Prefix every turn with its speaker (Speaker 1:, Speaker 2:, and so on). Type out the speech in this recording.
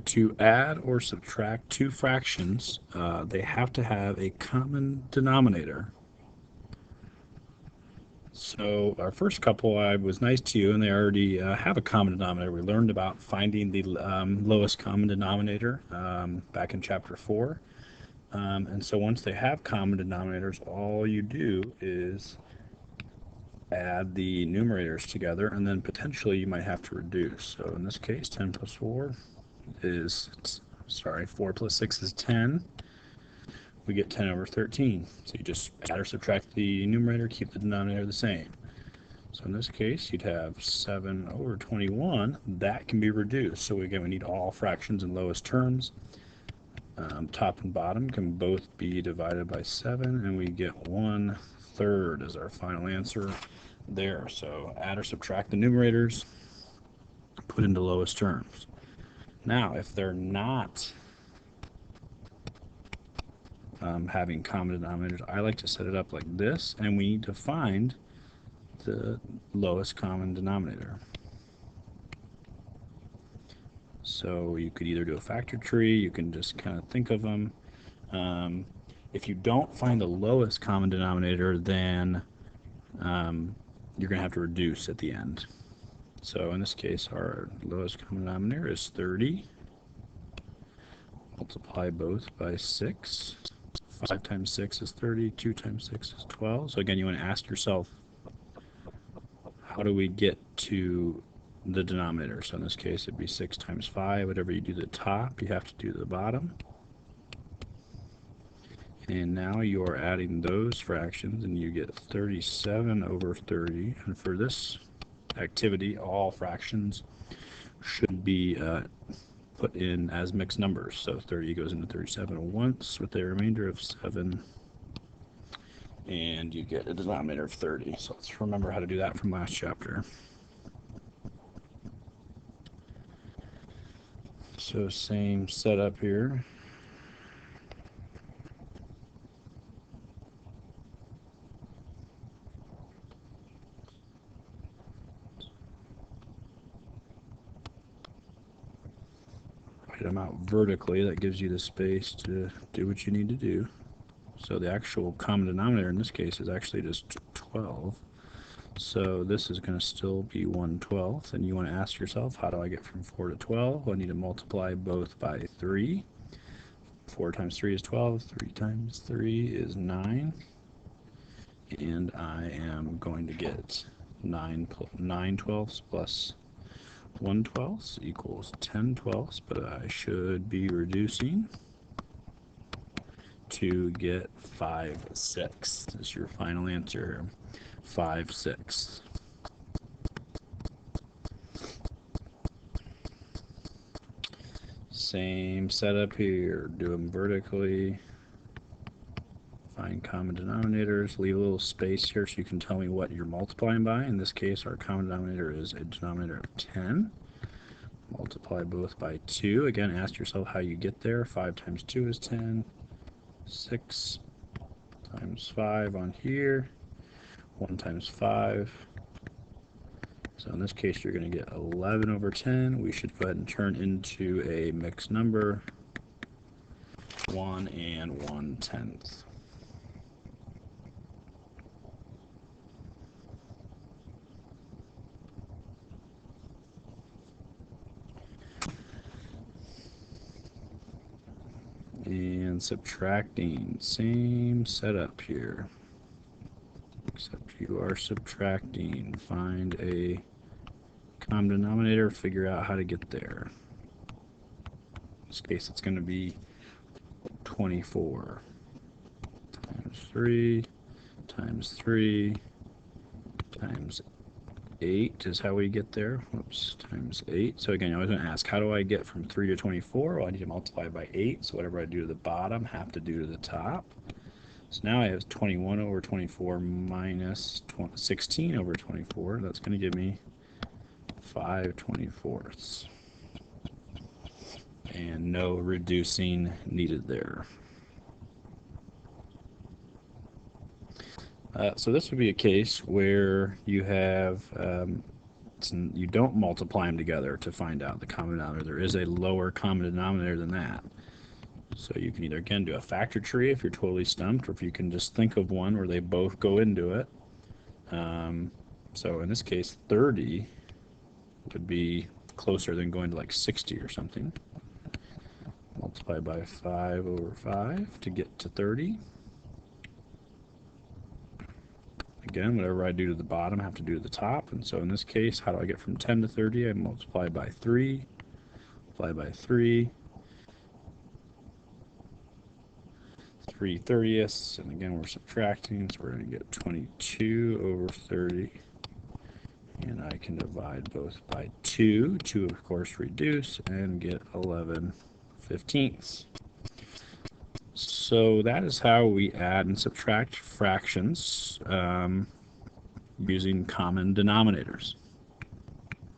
Speaker 1: to add or subtract two fractions, they have to have a common denominator. So our first couple, I was nice to you, and they already have a common denominator. We learned about finding the lowest common denominator back in chapter 4. And so once they have common denominators, all you do is add the numerators together, and then potentially you might have to reduce. So in this case, 10 plus 4 is, 4 plus 6 is 10. We get 10 over 13. So you just add or subtract the numerator, keep the denominator the same. So in this case, you'd have 7 over 21. That can be reduced. So again, we need all fractions in lowest terms. Top and bottom can both be divided by 7, and we get 1/3 as our final answer there. So add or subtract the numerators, put into lowest terms. Now, if they're not having common denominators, I like to set it up like this, and we need to find the lowest common denominator. So you could either do a factor tree, you can just kind of think of them. If you don't find the lowest common denominator, then you're going to have to reduce at the end. So in this case, our lowest common denominator is 30. Multiply both by 6. 5 times 6 is 30. 2 times 6 is 12. So again, you want to ask yourself, how do we get to the denominator? So in this case, it'd be 6 times 5. Whatever you do the top, you have to do the bottom. And now you're adding those fractions, and you get 37 over 30. And for this activity, all fractions should be put in as mixed numbers. So 30 goes into 37 once with a remainder of 7. And you get a denominator of 30. So let's remember how to do that from last chapter. So same setup here. Write them out vertically. That gives you the space to do what you need to do. So the actual common denominator in this case is actually just 12. So this is going to still be 1/12. And you want to ask yourself, how do I get from 4 to 12? Well, I need to multiply both by 3. 4 times 3 is 12. 3 times 3 is 9. And I am going to get 9/12 plus 1/12 equals 10/12, but I should be reducing to get 5/6. This is your final answer, 5/6. Same setup here, do them vertically, find common denominators, leave a little space here so you can tell me what you're multiplying by. In this case, our common denominator is a denominator of 10. Multiply both by 2. Again, ask yourself how you get there. 5 times 2 is 10. 6 times 5 on here. 1 times 5. So in this case, you're going to get 11 over 10. We should go ahead and turn into a mixed number, 1 and 1/10. And subtracting, same setup here, except you are subtracting. Find a common denominator, figure out how to get there. In this case, it's going to be 24 times 3 times 3 times 8 is how we get there. Whoops, times 8. So again, I was going to ask, how do I get from 3 to 24? Well, I need to multiply by 8. So whatever I do to the bottom, have to do to the top. So now I have 21 over 24 minus 16 over 24. That's going to give me 5/24. And no reducing needed there. So this would be a case where you have you don't multiply them together to find out the common denominator. There is a lower common denominator than that. So you can either, again, do a factor tree if you're totally stumped, or if you can just think of one where they both go into it. So in this case, 30 would be closer than going to like 60 or something. Multiply by 5 over 5 to get to 30. Again, whatever I do to the bottom, I have to do to the top. And so in this case, how do I get from 10 to 30? I multiply by 3, multiply by 3, 3/30ths, and again we're subtracting, so we're going to get 22 over 30. And I can divide both by 2. 2, of course, reduce, and get 11/15. So that is how we add and subtract fractions using common denominators.